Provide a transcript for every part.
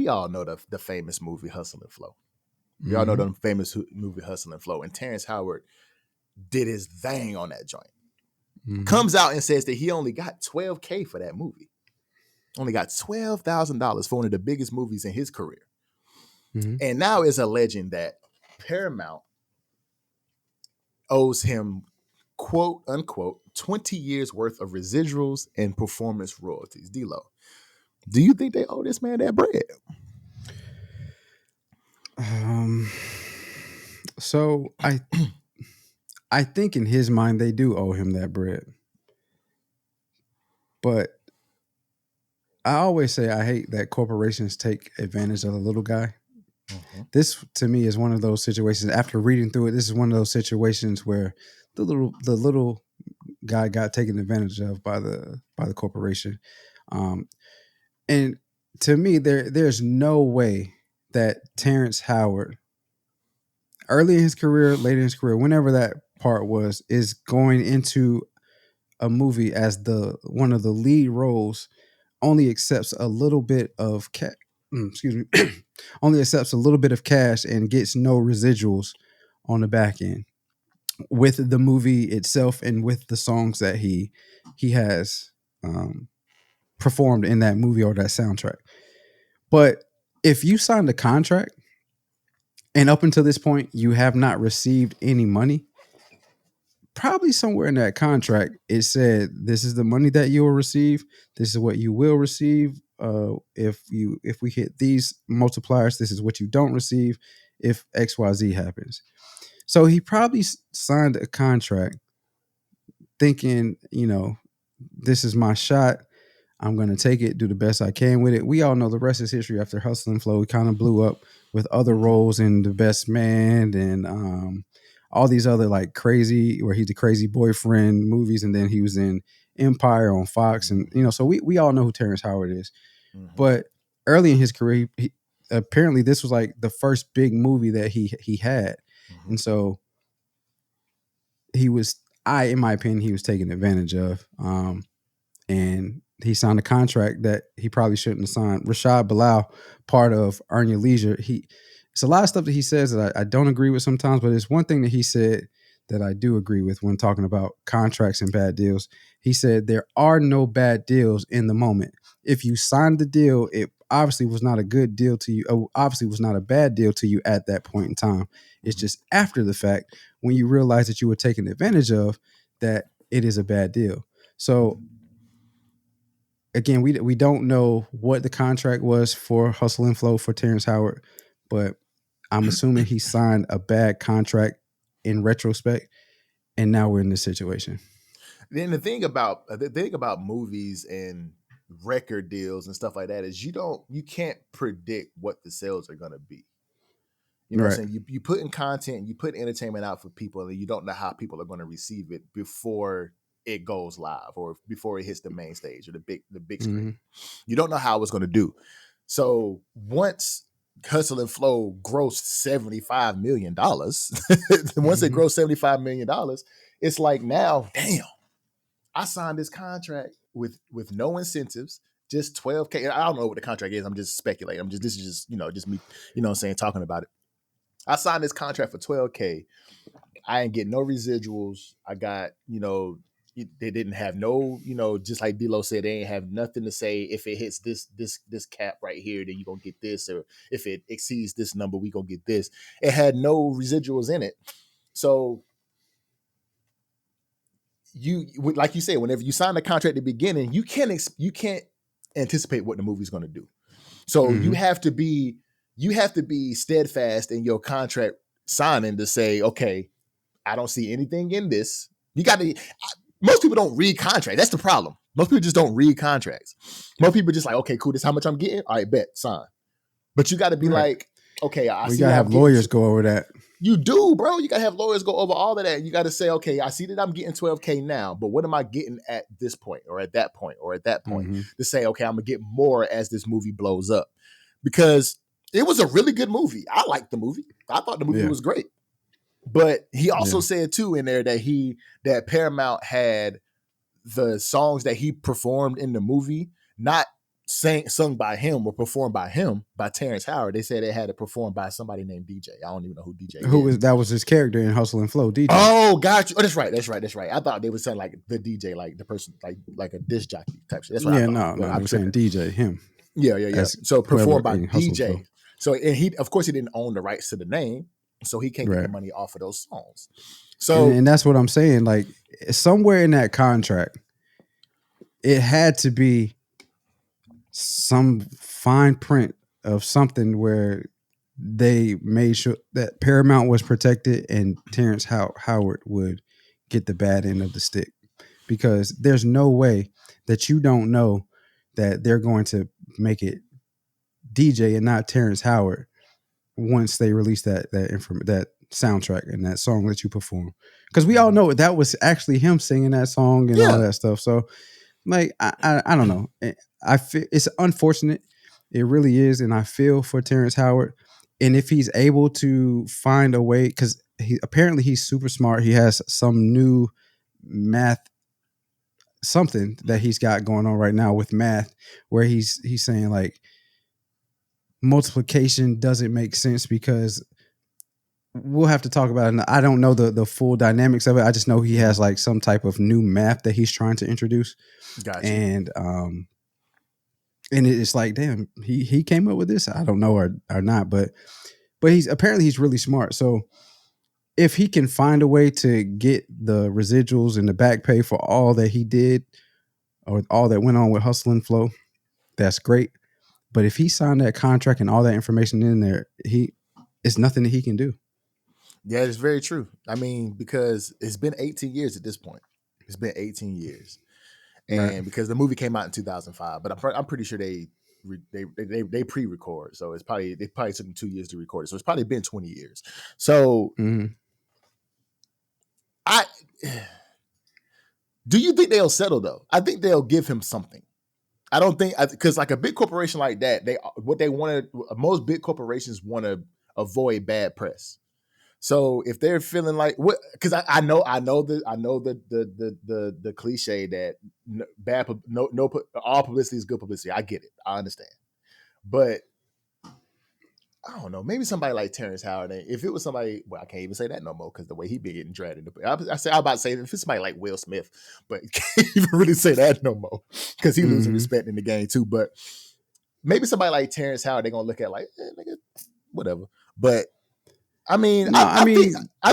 we all know the famous movie Hustle and Flow. We all know Mm-hmm. the famous movie Hustle and Flow. And Terrance Howard did his thing on that joint. Mm-hmm. Comes out and says that he only got $12K for that movie. Only got $12,000 for one of the biggest movies in his career. Mm-hmm. And now it's alleging that Paramount owes him, quote unquote, 20 years worth of residuals and performance royalties. D-Lo, do you think they owe this man that bread? So I think in his mind they do owe him that bread. But I always say I hate that corporations take advantage of the little guy. Mm-hmm. This to me is one of those situations. After reading through it, this is one of those situations where the little guy got taken advantage of by the corporation. And to me, there's no way that Terrance Howard, early in his career, late in his career, whenever that part was, is going into a movie as the one of the lead roles, only accepts a little bit of excuse me, only accepts a little bit of cash and gets no residuals on the back end with the movie itself and with the songs that he has performed in that movie or that soundtrack. But if you signed a contract and up until this point you have not received any money, probably somewhere in that contract it said this is the money that you will receive, this is what you will receive, if we hit these multipliers, this is what you don't receive if XYZ happens. So he probably signed a contract thinking, this is my shot, I'm going to take it, do the best I can with it. We all know the rest is history. After Hustle and Flow, he kind of blew up with other roles in The Best Man and all these other like crazy, where he's the crazy boyfriend movies. And then he was in Empire on Fox. And, so we all know who Terrance Howard is. Mm-hmm. But early in his career, he apparently this was like the first big movie that he had. Mm-hmm. And so in my opinion, he was taken advantage of. And he signed a contract that he probably shouldn't have signed. Rashad Bilal, part of Earn Your Leisure, it's a lot of stuff that he says that I don't agree with sometimes, but it's one thing that he said that I do agree with when talking about contracts and bad deals. He said there are no bad deals in the moment. If you signed the deal, it obviously was not a good deal to you. Obviously was not a bad deal to you at that point in time. It's just after the fact, when you realize that you were taken advantage of, that it is a bad deal. So again, we don't know what the contract was for Hustle and Flow for Terrance Howard, but I'm assuming he signed a bad contract in retrospect, and now we're in this situation. Then the thing about movies and record deals and stuff like that is you can't predict what the sales are going to be. You know what I'm saying? You put in content, you put entertainment out for people, and you don't know how people are going to receive it before it goes live or before it hits the main stage or the big screen. Mm-hmm. You don't know how it's going to do. So once Hustle and Flow grossed $75 million, once it grossed $75 million, it's like, now, damn, I signed this contract with no incentives, just $12K. I don't know what the contract is. I'm just speculating. This is just me, what I'm saying, talking about it. I signed this contract for $12K. I ain't get no residuals. I got, they didn't have no, just like D-Lo said, they ain't have nothing to say. If it hits this cap right here, then you're going to get this. Or if it exceeds this number, we going to get this. It had no residuals in it. So like you said, whenever you sign the contract at the beginning, you can't anticipate what the movie's going to do. So you have to be steadfast in your contract signing to say, okay, I don't see anything in this. Most people don't read contracts. That's the problem. Most people just don't read contracts. Most people just like, okay, cool, this is how much I'm getting. All right, bet, sign. But you got to be like, okay, we got to have lawyers go over that. You do, bro. You got to have lawyers go over all of that. You got to say, okay, I see that I'm getting $12K now, but what am I getting at this point or at that point or at that point to say, okay, I'm going to get more as this movie blows up? Because it was a really good movie. I liked the movie. I thought the movie was great. But he also said too in there that Paramount had the songs that he performed in the movie not sung by him or performed by him by Terrance Howard. They said it had it performed by somebody named Dejay. I don't even know who Dejay is. That was his character in Hustle and Flow, Dejay. Oh, got you. Oh, that's right. I thought they were saying like the DJ, like the person, like a disc jockey type shit. That's what I thought. No, they were saying DJ, him. Yeah. So performed by DJ. So, and he, of course, he didn't own the rights to the name, so he can't get the money off of those songs. So, and that's what I'm saying. Like somewhere in that contract, it had to be some fine print of something where they made sure that Paramount was protected and Terrance Howard would get the bad end of the stick, because there's no way that you don't know that they're going to make it DJ and not Terrance Howard once they release that soundtrack and that song that you perform, because we all know that was actually him singing that song and all that stuff. So like I don't know, I feel it's unfortunate, it really is, and I feel for Terrance Howard. And if he's able to find a way, because he's super smart, he has some new math something that he's got going on right now with math, where he's saying like multiplication doesn't make sense, because we'll have to talk about it. I don't know the full dynamics of it. I just know he has like some type of new math that he's trying to introduce. Gotcha. And it's like, damn, he came up with this. I don't know or not, but he's really smart. So if he can find a way to get the residuals and the back pay for all that he did or all that went on with Hustle and Flow, that's great. But if he signed that contract and all that information in there, it's nothing that he can do. Yeah, it's very true. I mean, because it's been 18 years at this point. It's been 18 years. And because the movie came out in 2005, but I'm pretty sure they pre-record, so they probably took them 2 years to record it, so it's probably been 20 years. So, do you think they'll settle though? I think they'll give him something. I don't think, because like a big corporation like that, most big corporations want to avoid bad press. So if they're feeling like what, because I know the cliche that all publicity is good publicity. I get it, I understand, but I don't know. Maybe somebody like Terrance Howard. If it was somebody, well, I can't even say that no more because the way he been getting dragged into. I'm about to say if it's somebody like Will Smith, but can't even really say that no more because he losing respect in the game too. But maybe somebody like Terrance Howard, they're gonna look at like, nigga, whatever. But I mean, I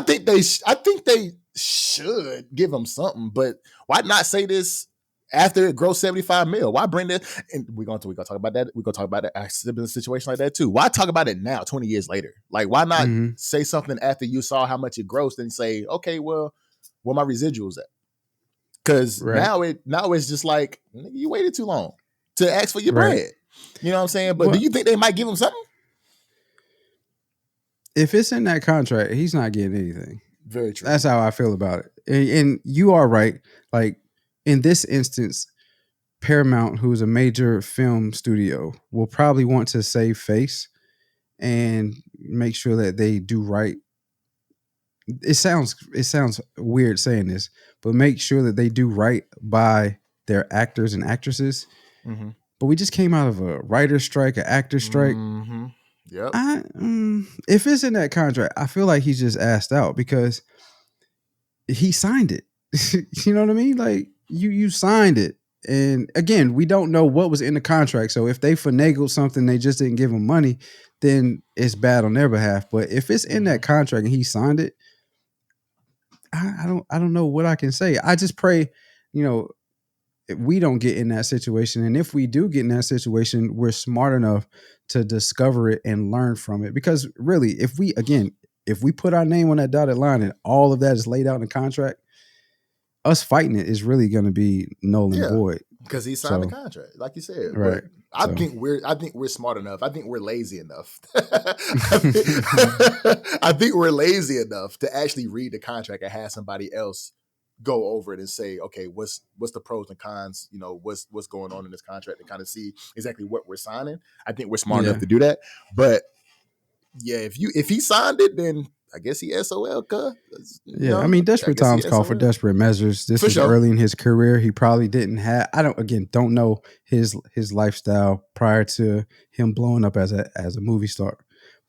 think they should give him something, but why not say this after it grows 75 mil? Why bring this? And we're gonna talk about that. We're gonna talk about a similar situation like that too. Why talk about it now, 20 years later? Like, why not say something after you saw how much it grossed and say, okay, well, where my residuals at? Because now it's just like, you waited too long to ask for your bread. You know what I'm saying? But do you think they might give him something? If it's in that contract, he's not getting anything. Very true. That's how I feel about it. And you are right. Like in this instance, Paramount, who's a major film studio, will probably want to save face and make sure that they do right. It sounds weird saying this, but make sure that they do right by their actors and actresses. Mm-hmm. But we just came out of a writer's strike, an actor's strike. Mm-hmm. Yep. If it's in that contract, I feel like he's just asked out because he signed it. You know what I mean? Like you signed it. And again, we don't know what was in the contract. So if they finagled something, they just didn't give him money, then it's bad on their behalf. But if it's in that contract and he signed it, I don't know what I can say. I just pray, if we don't get in that situation. And if we do get in that situation, we're smart enough to discover it and learn from it. Because really, if we put our name on that dotted line and all of that is laid out in the contract, us fighting it is really going to be null and void. Because he signed the contract, like you said. Right. I think we're smart enough. I think we're lazy enough. I think we're lazy enough to actually read the contract and have somebody else go over it and say, okay, what's the pros and cons? What's going on in this contract and kind of see exactly what we're signing. I think we're smart enough to do that. But yeah, if he signed it, then I guess he SOL, cuz. Yeah, I mean, desperate times call for desperate measures. This was early in his career. He probably didn't have. I don't know his lifestyle prior to him blowing up as a movie star,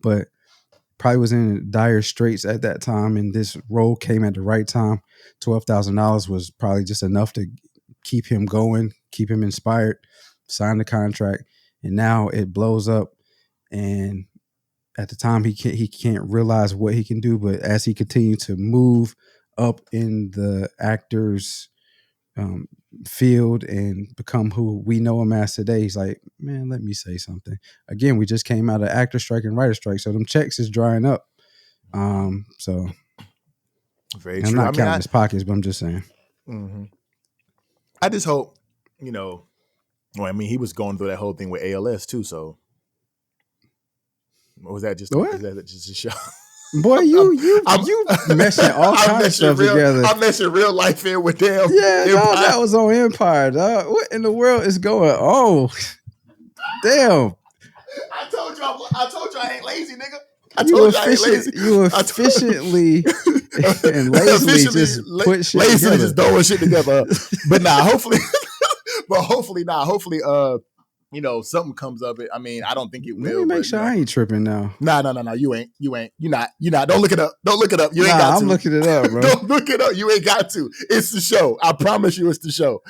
but probably was in dire straits at that time, and this role came at the right time. $12,000 was probably just enough to keep him going, keep him inspired. Sign the contract, and now it blows up. And at the time, he can't realize what he can do, but as he continued to move up in the actors field and become who we know him as today, he's like, man, let me say something. Again, we just came out of actor strike and writer strike, so them checks is drying up. So very true. I'm not counting his pockets, but I'm just saying. Mm-hmm. I just hope, well, I mean, he was going through that whole thing with ALS too, so. Or was that just what? Is that just a show? Boy, you meshing all kinds of stuff together. I'm meshing real life in with them. Yeah, dog, that was on Empire, dog. What in the world is going on? Damn. I told you I ain't lazy, nigga. You efficiently and lazily just put shit together. Just throwing shit together. But hopefully, something comes of it. I mean, I don't think it will. Let me make sure I ain't tripping now. No. You ain't. You're not. Don't look it up. You ain't got to. I'm looking it up, bro. Don't look it up. You ain't got to. It's the show. I promise you it's the show.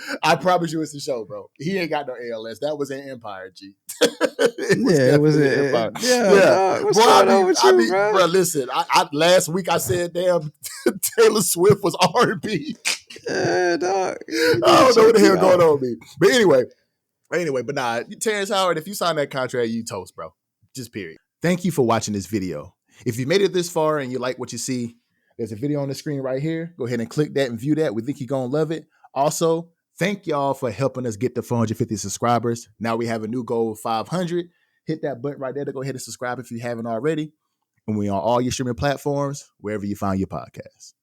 Bro. He ain't got no ALS. That was in Empire, G. It was in Empire. Yeah. What's going on with you, bro? Bro, listen, I last week I said, damn, Taylor Swift was R&B. Yeah, dog. I don't know what the hell going on with me. But anyway, Terrance Howard, if you sign that contract, you toast, bro. Just period. Thank you for watching this video. If you made it this far and you like what you see, there's a video on the screen right here. Go ahead and click that and view that. We think you're going to love it. Also, thank y'all for helping us get to 450 subscribers. Now we have a new goal of 500. Hit that button right there to go ahead and subscribe if you haven't already. And we're on all your streaming platforms, wherever you find your podcasts.